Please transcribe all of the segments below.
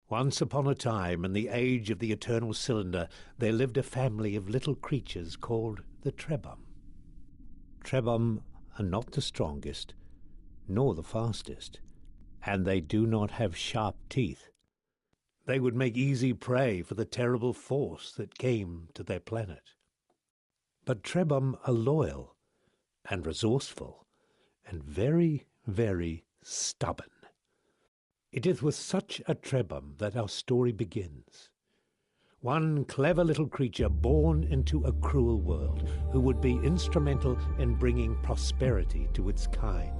Once upon a time, in the age of the eternal cylinder, there lived a family of little creatures called the Trebhum. Trebhum are not the strongest, nor the fastest, and they do not have sharp teeth. They would make easy prey for the terrible force that came to their planet. But Trebhum are loyal and resourceful and very, very stubborn. It is with such a Trebhum that our story begins. One clever little creature born into a cruel world who would be instrumental in bringing prosperity to its kind.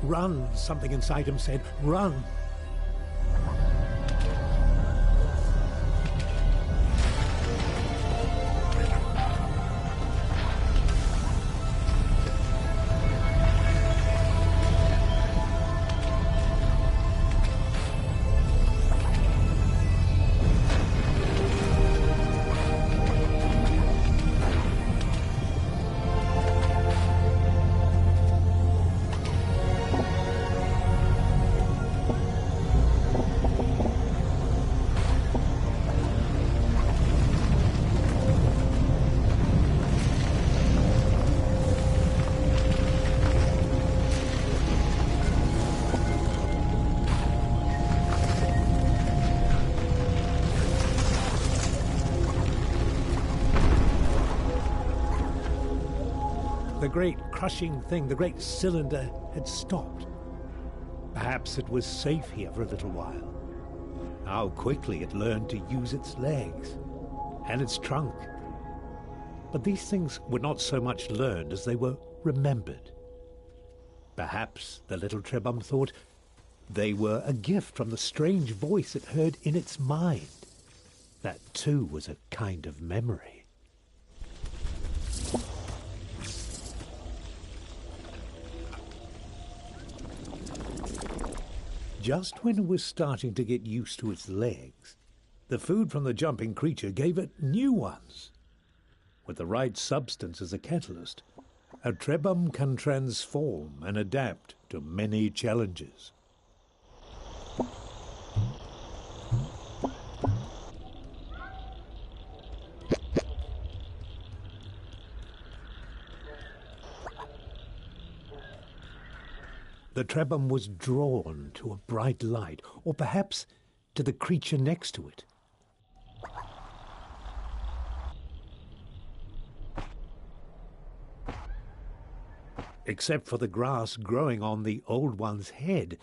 Run, something inside him said, run. The great crushing thing, the great cylinder, had stopped. Perhaps it was safe here for a little while. How quickly it learned to use its legs and its trunk. But these things were not so much learned as they were remembered. Perhaps the little Trebhum thought they were a gift from the strange voice it heard in its mind. That too was a kind of memory. Just when it was starting to get used to its legs, the food from the jumping creature gave it new ones. With the right substance as a catalyst, a Trebhum can transform and adapt to many challenges. The Trebhum was drawn to a bright light, or perhaps to the creature next to it. Except for the grass growing on the old one's head,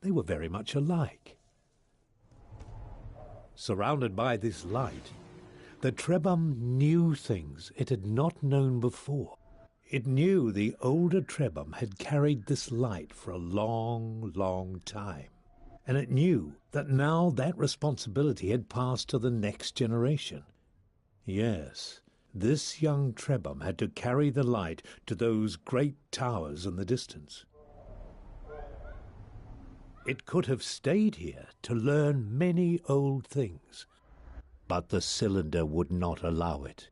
they were very much alike. Surrounded by this light, the Trebhum knew things it had not known before. It knew the older Trebhum had carried this light for a long, long time, and it knew that now that responsibility had passed to the next generation. Yes, this young Trebhum had to carry the light to those great towers in the distance. It could have stayed here to learn many old things, but the cylinder would not allow it.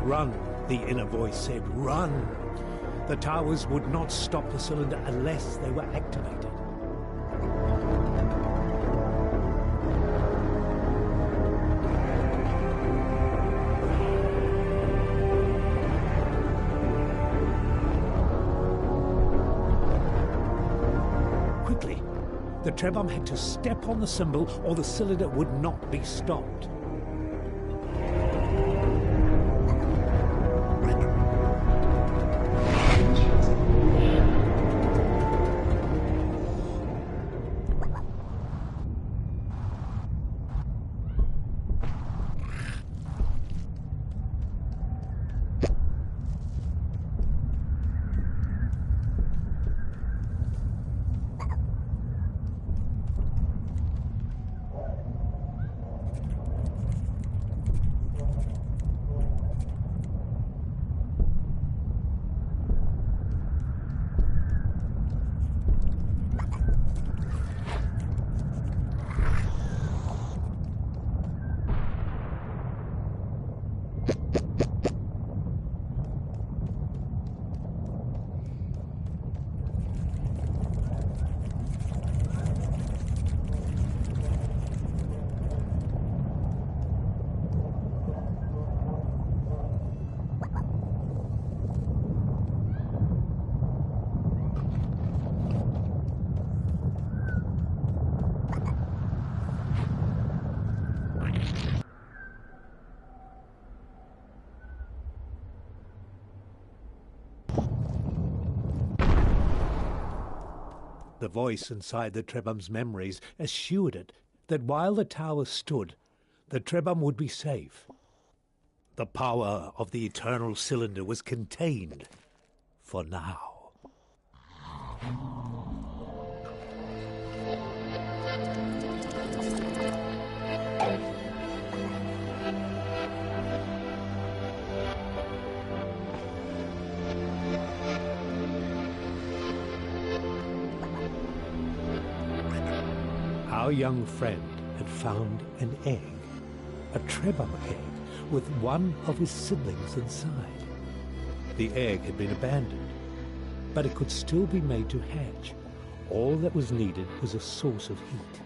Run, the inner voice said, run. The towers would not stop the cylinder unless they were activated. Quickly, the Trebhum had to step on the symbol or the cylinder would not be stopped. The voice inside the Trebhum's memories assured it that while the tower stood, the Trebhum would be safe. The power of the eternal cylinder was contained for now. Our young friend had found an egg, a Trebhum egg, with one of his siblings inside. The egg had been abandoned, but it could still be made to hatch. All that was needed was a source of heat.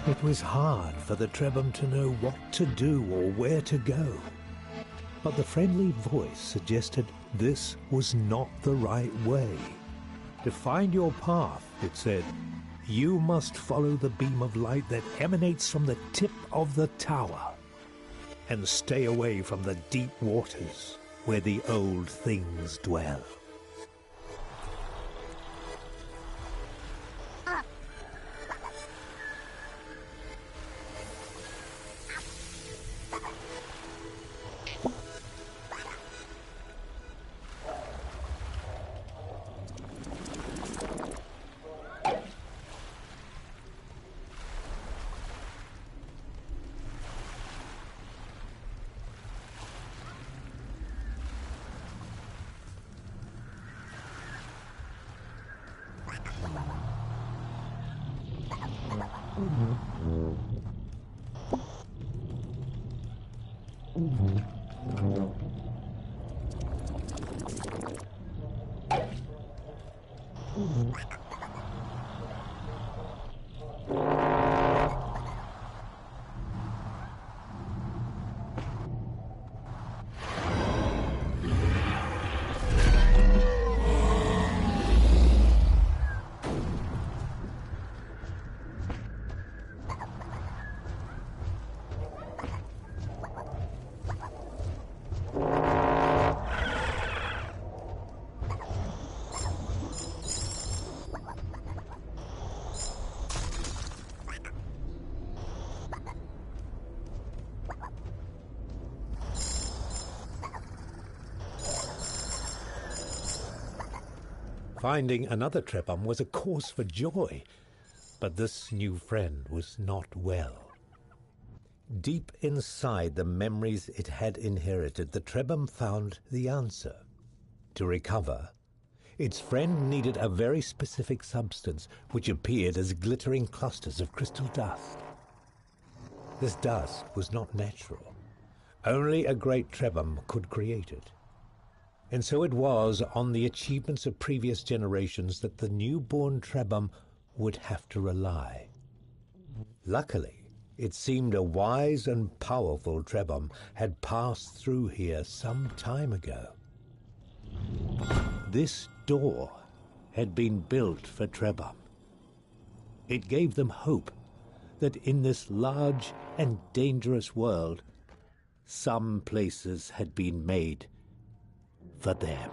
It was hard for the Trebhum to know what to do or where to go. But the friendly voice suggested this was not the right way. To find your path, it said, you must follow the beam of light that emanates from the tip of the tower, and stay away from the deep waters where the old things dwell. Finding another Trebhum was a cause for joy, but this new friend was not well. Deep inside the memories it had inherited, the Trebhum found the answer. To recover, its friend needed a very specific substance which appeared as glittering clusters of crystal dust. This dust was not natural. Only a great Trebhum could create it. And so it was on the achievements of previous generations that the newborn Trebhum would have to rely. Luckily, it seemed a wise and powerful Trebhum had passed through here some time ago. This door had been built for Trebhum. It gave them hope that in this large and dangerous world, some places had been made for them.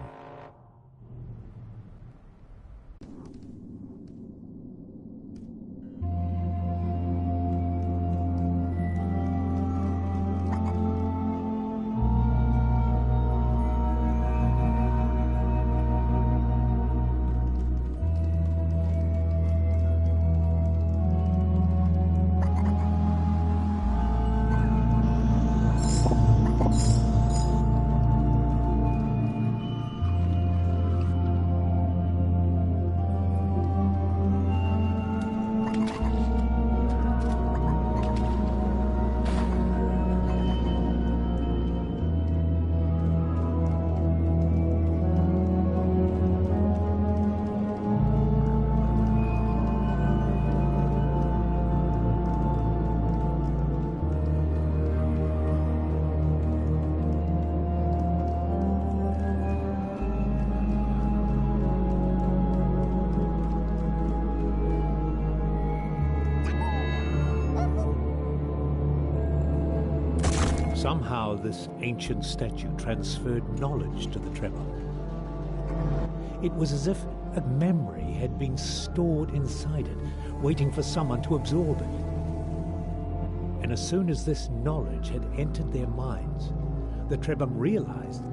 Somehow this ancient statue transferred knowledge to the Trebhum. It was as if a memory had been stored inside it, waiting for someone to absorb it. And as soon as this knowledge had entered their minds, the Trebhum realized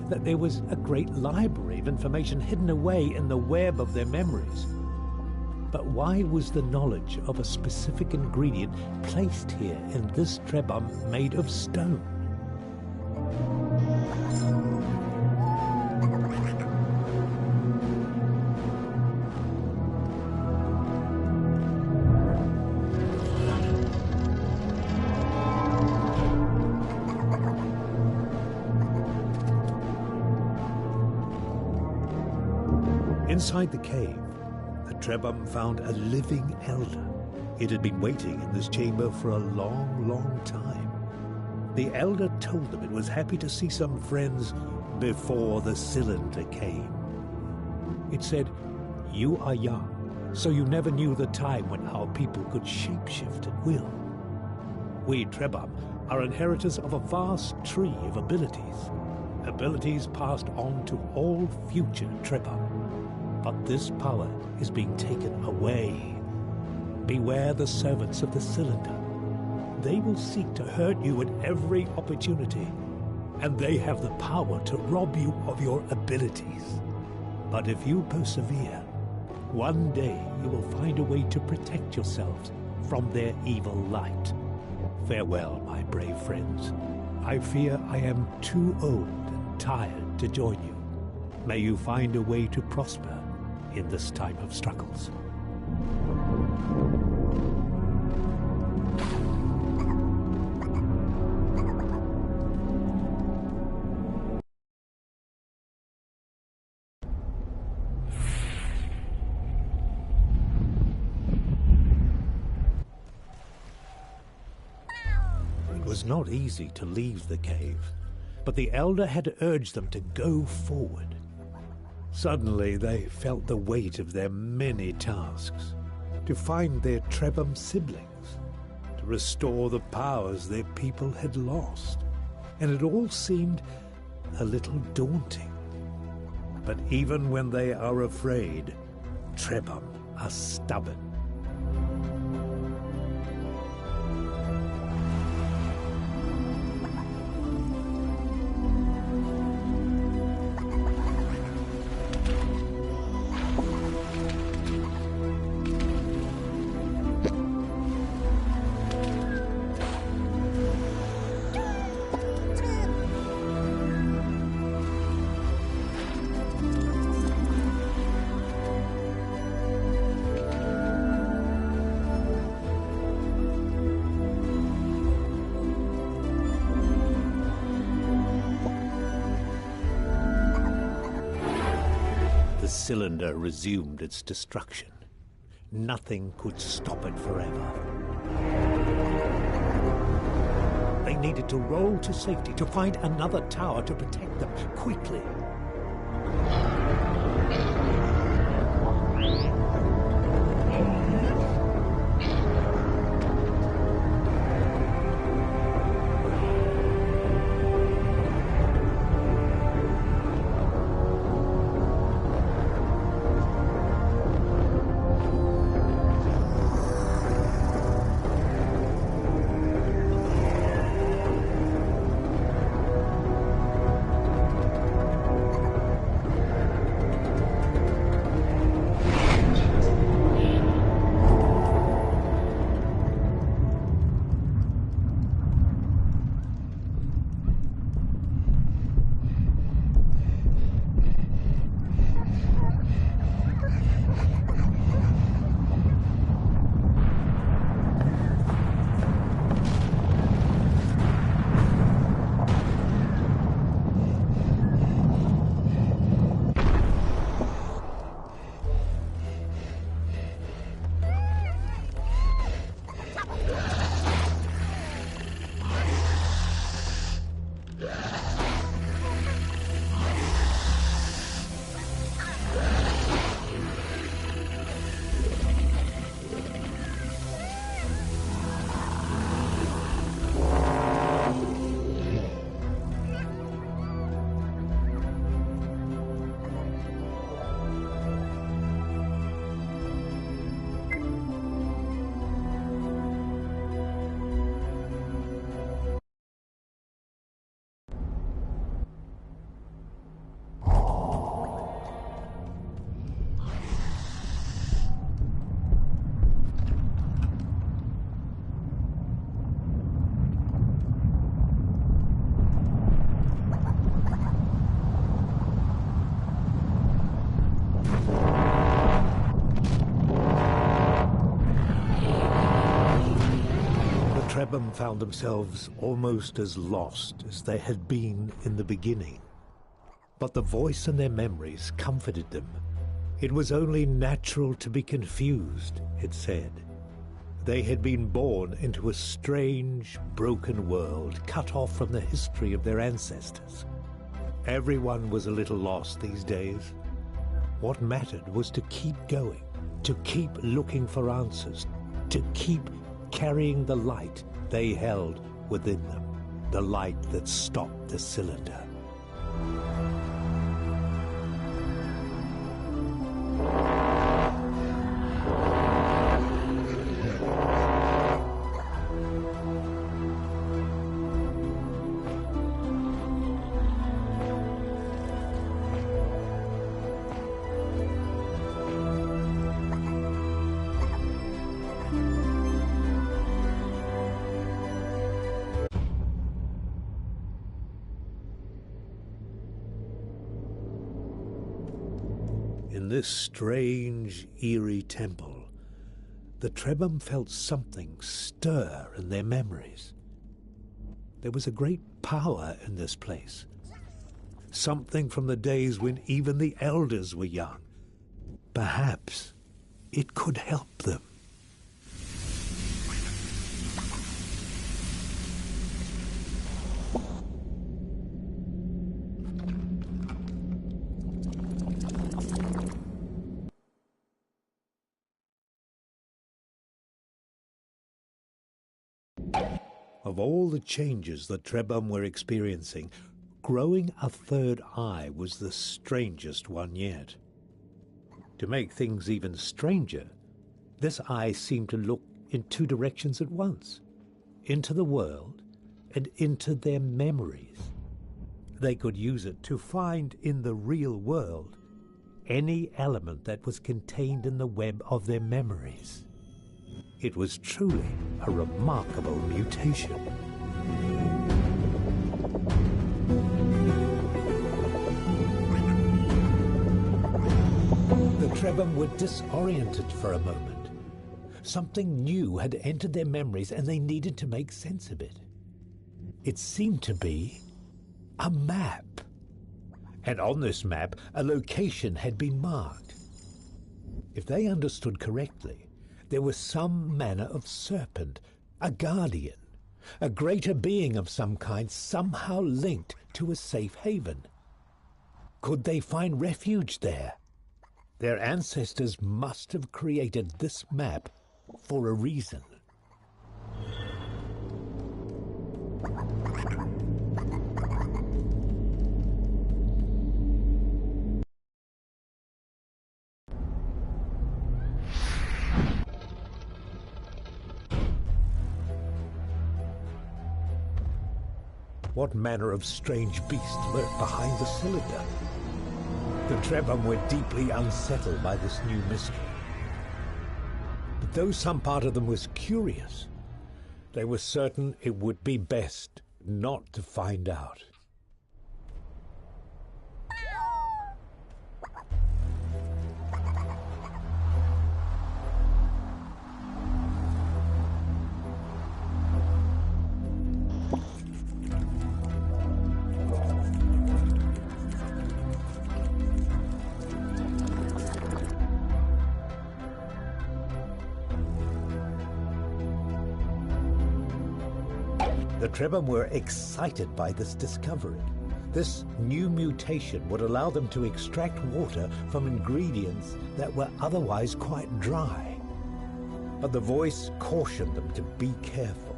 that there was a great library of information hidden away in the web of their memories. But why was the knowledge of a specific ingredient placed here in this Trebhum made of stone? Inside the cave, the Trebhum found a living elder. It had been waiting in this chamber for a long, long time. The elder told them it was happy to see some friends before the cylinder came. It said, "You are young, so you never knew the time when our people could shapeshift at will. We Trebhum are inheritors of a vast tree of abilities passed on to all future Trebhum. But this power is being taken away. Beware the servants of the cylinder. They will seek to hurt you at every opportunity, and they have the power to rob you of your abilities. But if you persevere, one day you will find a way to protect yourselves from their evil light. Farewell, my brave friends. I fear I am too old and tired to join you. May you find a way to prosper in this time of struggles." It was not easy to leave the cave, but the elder had urged them to go forward. Suddenly they felt the weight of their many tasks, to find their Trebhum siblings, to restore the powers their people had lost, and it all seemed a little daunting. But even when they are afraid, Trebhum are stubborn. cylinder resumed its destruction. Nothing could stop it forever. They needed to roll to safety, to find another tower to protect them quickly. Trebham found themselves almost as lost as they had been in the beginning. But the voice in their memories comforted them. It was only natural to be confused, it said. They had been born into a strange, broken world, cut off from the history of their ancestors. Everyone was a little lost these days. What mattered was to keep going, to keep looking for answers, to keep carrying the light they held within them, the light that stopped the cylinder. In this strange, eerie temple, the Trebham felt something stir in their memories. There was a great power in this place, something from the days when even the elders were young. Perhaps it could help them. Of all the changes that Trebham were experiencing, growing a third eye was the strangest one yet. To make things even stranger, this eye seemed to look in two directions at once, into the world and into their memories. They could use it to find in the real world any element that was contained in the web of their memories. It was truly a remarkable mutation. The Trebham were disoriented for a moment. Something new had entered their memories and they needed to make sense of it. It seemed to be a map. And on this map, a location had been marked. If they understood correctly, there was some manner of serpent, a guardian, a greater being of some kind, somehow linked to a safe haven. Could they find refuge there? Their ancestors must have created this map for a reason. What manner of strange beast lurked behind the cylinder? The Trebhum were deeply unsettled by this new mystery. But though some part of them was curious, they were certain it would be best not to find out. The Trebhum were excited by this discovery. This new mutation would allow them to extract water from ingredients that were otherwise quite dry. But the voice cautioned them to be careful.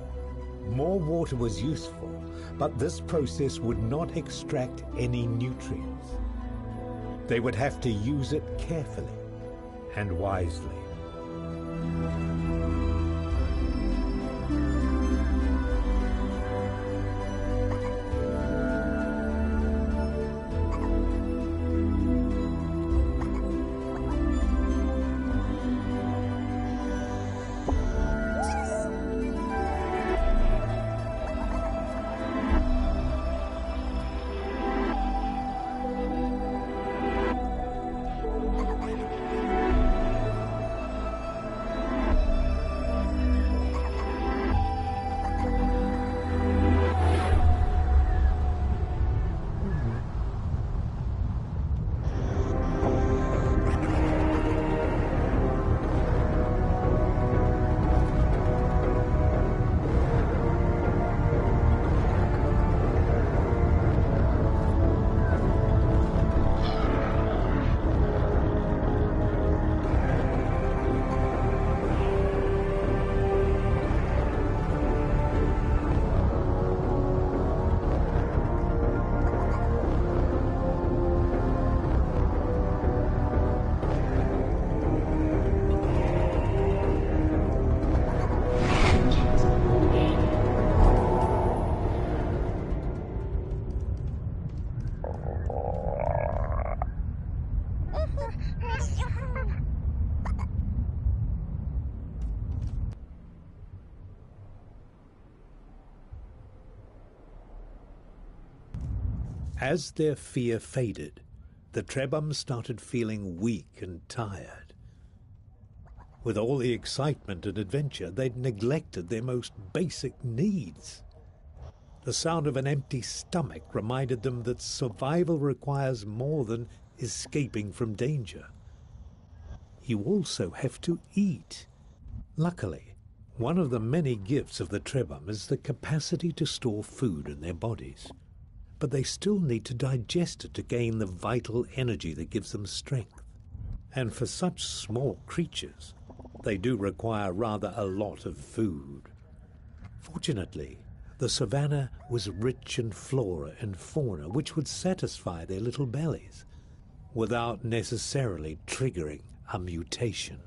More water was useful, but this process would not extract any nutrients. They would have to use it carefully and wisely. As their fear faded, the Trebhum started feeling weak and tired. With all the excitement and adventure, they'd neglected their most basic needs. The sound of an empty stomach reminded them that survival requires more than escaping from danger. You also have to eat. Luckily, one of the many gifts of the Trebhum is the capacity to store food in their bodies. But they still need to digest it to gain the vital energy that gives them strength. And for such small creatures, they do require rather a lot of food. Fortunately, the savannah was rich in flora and fauna which would satisfy their little bellies without necessarily triggering a mutation.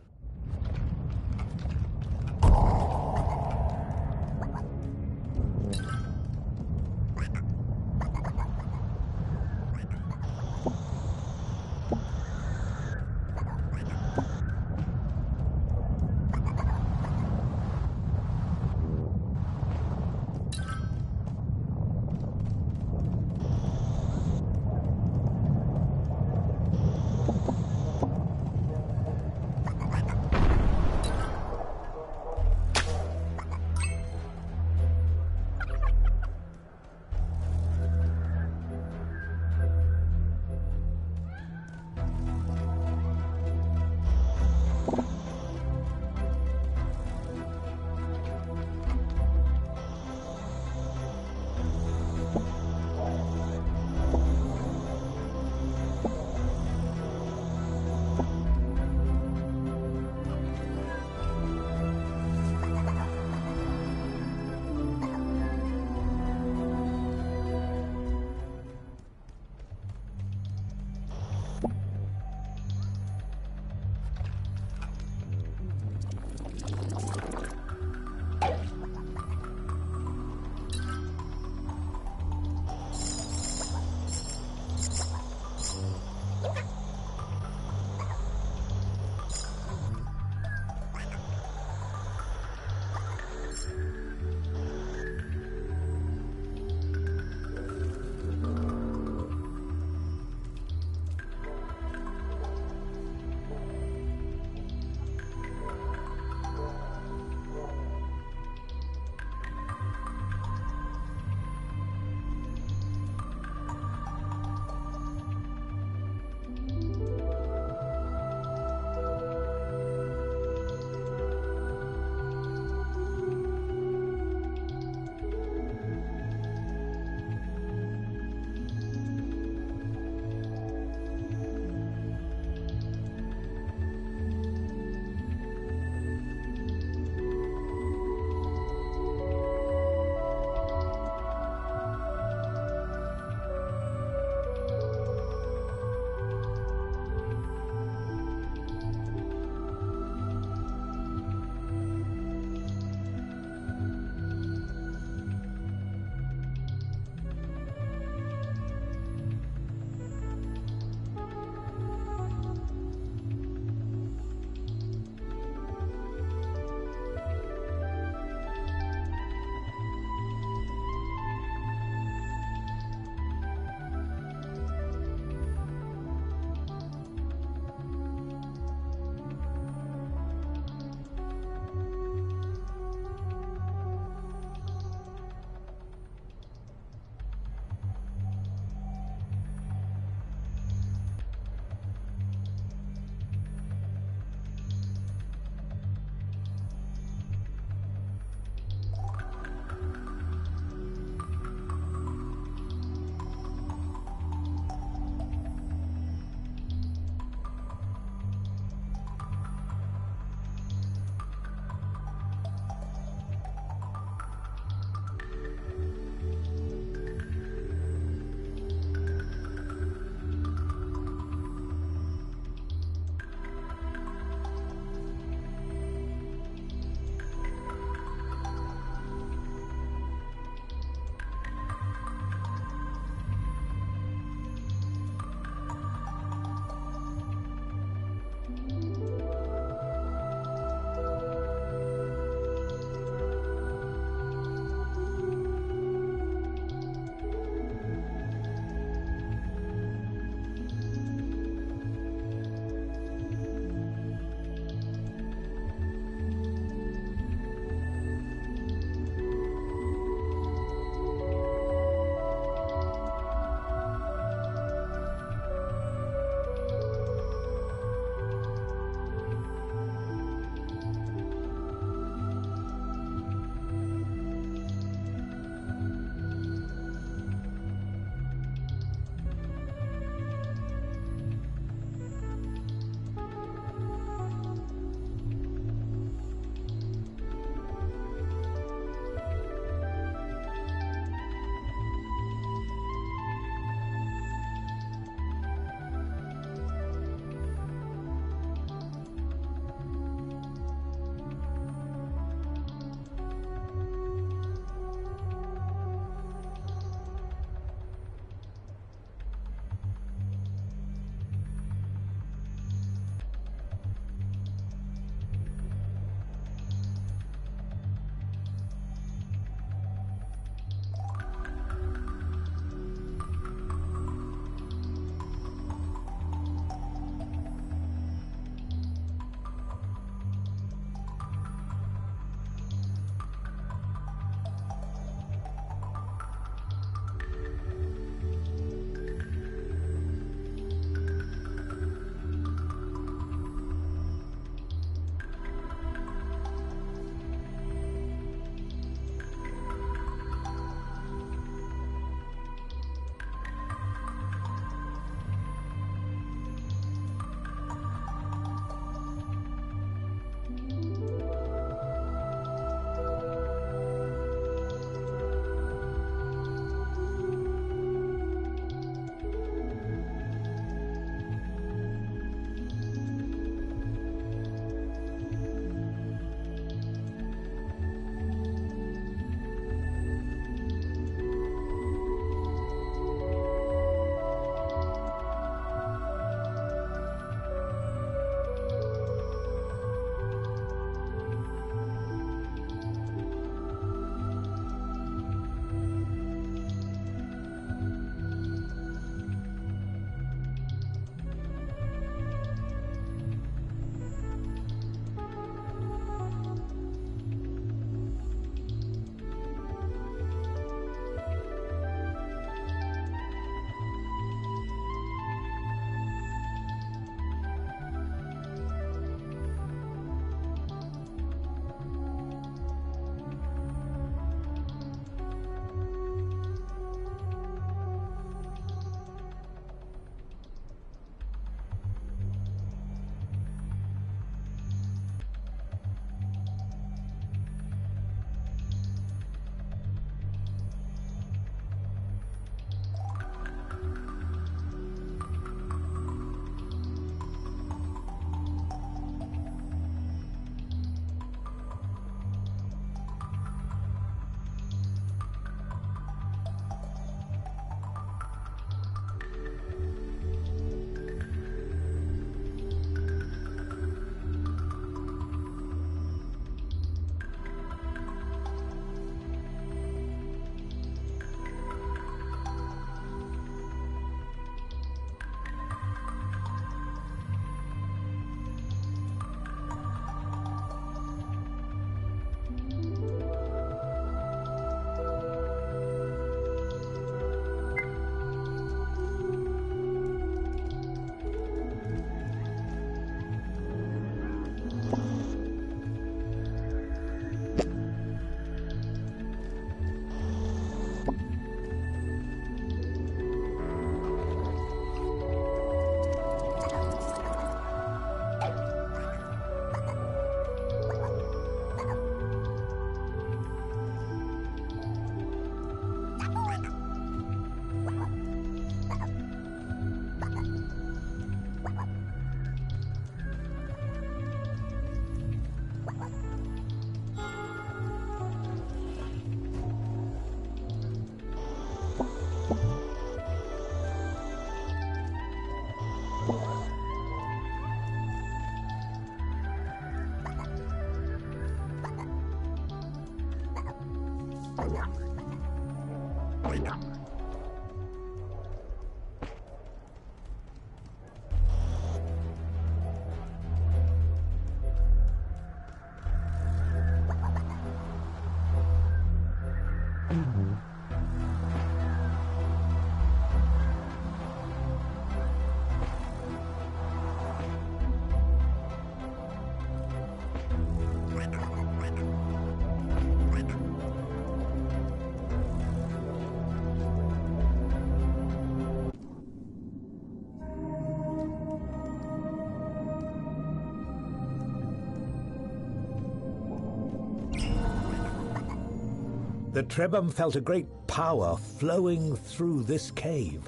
The Trebhum felt a great power flowing through this cave,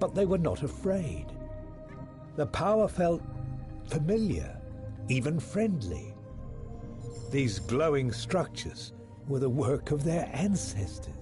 but they were not afraid. The power felt familiar, even friendly. These glowing structures were the work of their ancestors.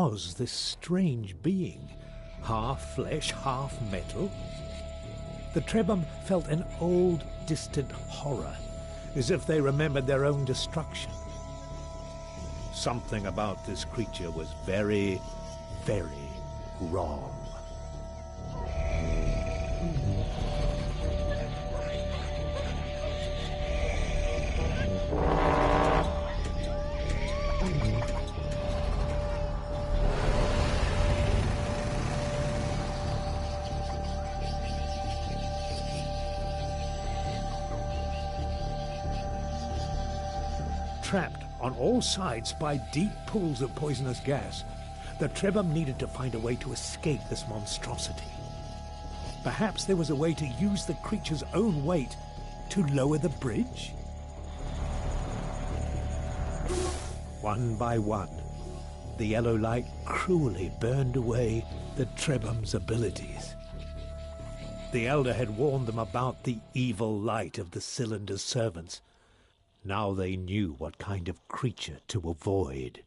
was this strange being? Half flesh, half metal? The Trebhum felt an old, distant horror, as if they remembered their own destruction. Something about this creature was very, very wrong. Trapped on all sides by deep pools of poisonous gas, the Trebhum needed to find a way to escape this monstrosity. Perhaps there was a way to use the creature's own weight to lower the bridge? One by one, the yellow light cruelly burned away the Trebhum's abilities. The Elder had warned them about the evil light of the Cylinder's servants. Now they knew what kind of creature to avoid.